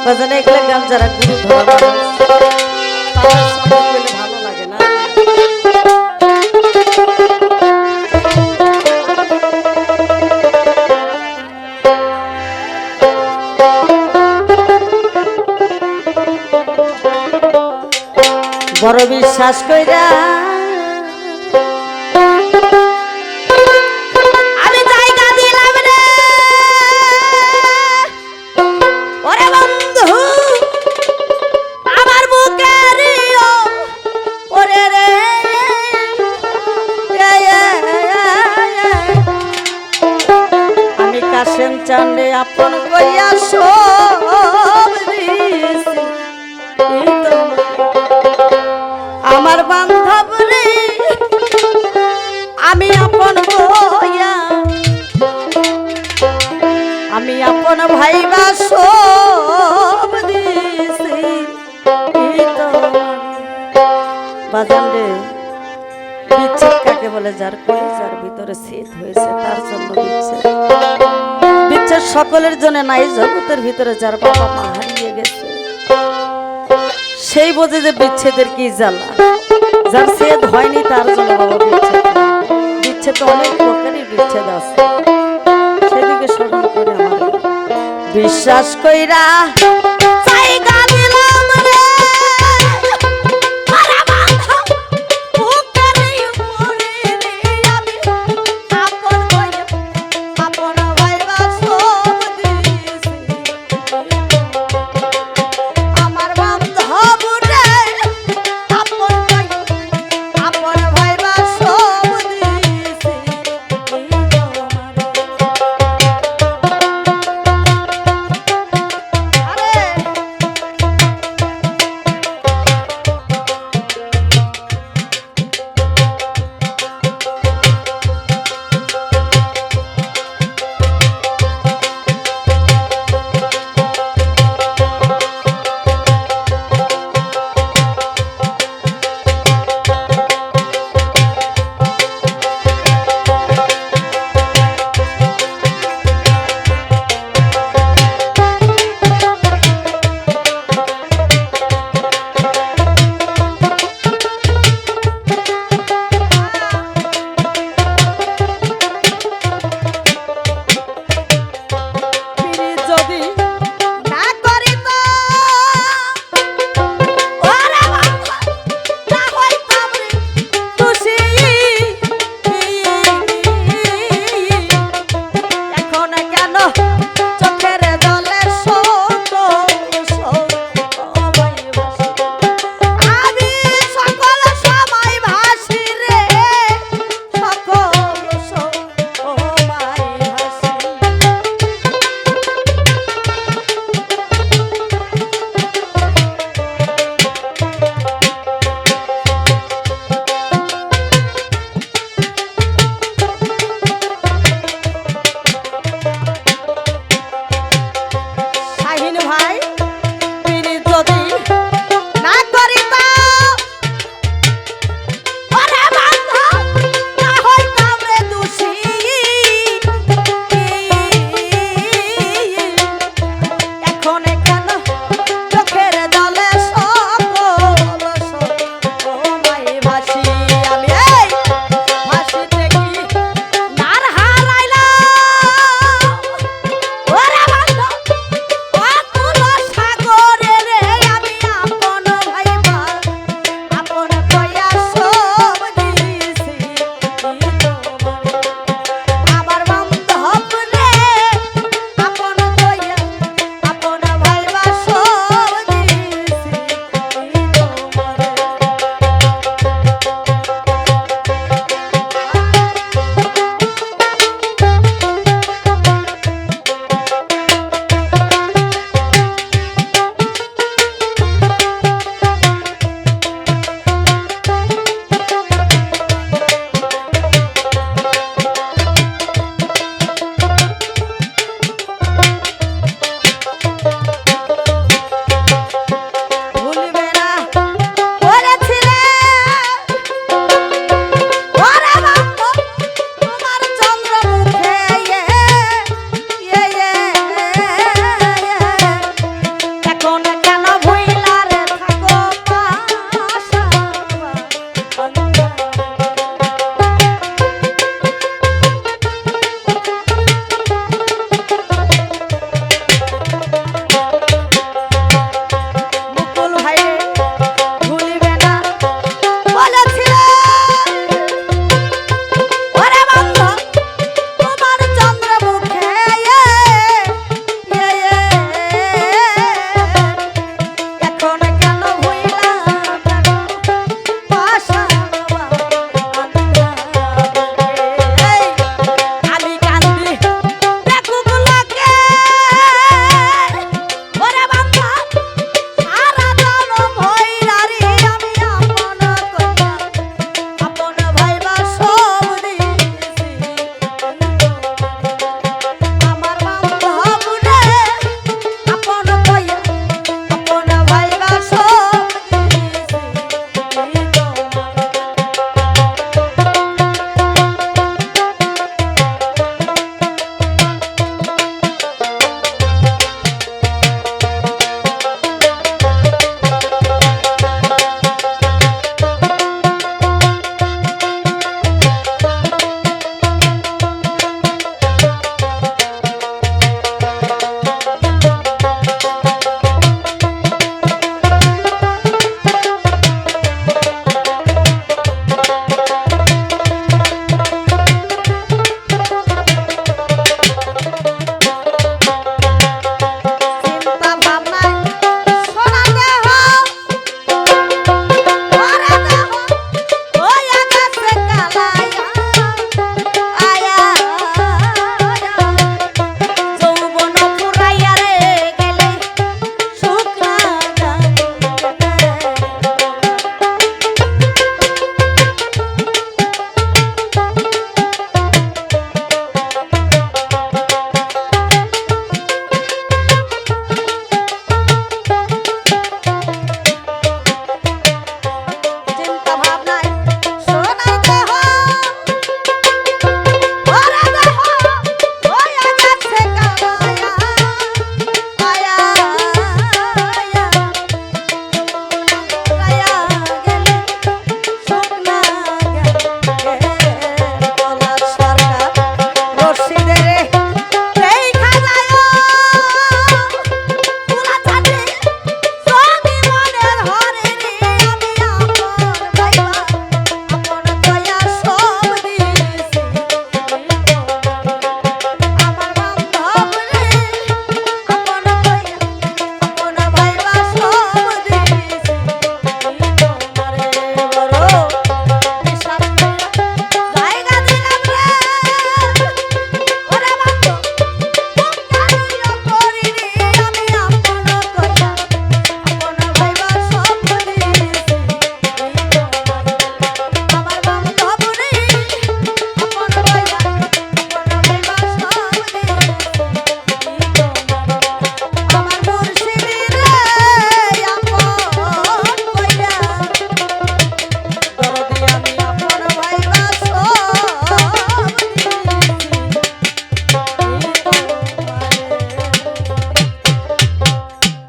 বাজানে এগুলো গান যারা গুরু ধরা মানুষ তাদের সঙ্গে করলে ভালো লাগে না। বড় বিশ্বাস কইরা আমি জায়গা দিলাম রে ওরে বন্ধু আমার বুকের ওরে রে আমি কাশেম চান্দে আপন কইয়া সব দিছি আমার বান্ধব রে আমি আপন বইয়া আমি আপন ভাইবা সব দিছি বাজান রে বিচ্ছেদ কাকে বলে যার কলিজার ভিতরে শীত হয়েছে তার জন্য বিচ্ছেদ। বিচ্ছেদ সকলের জন্য নাই, জগতের ভিতরে যার বাবা মা হারিয়ে গেছে সেই বোঝে যে বিচ্ছেদের কি জ্বালা। যার ছেদ হয়নি তার জন্য বাবা বিচ্ছেদ। বিচ্ছেদ তো অনেক প্রকারের বিচ্ছেদ আছে, সেদিকে স্মরণ করে আমার বিশ্বাস কইরা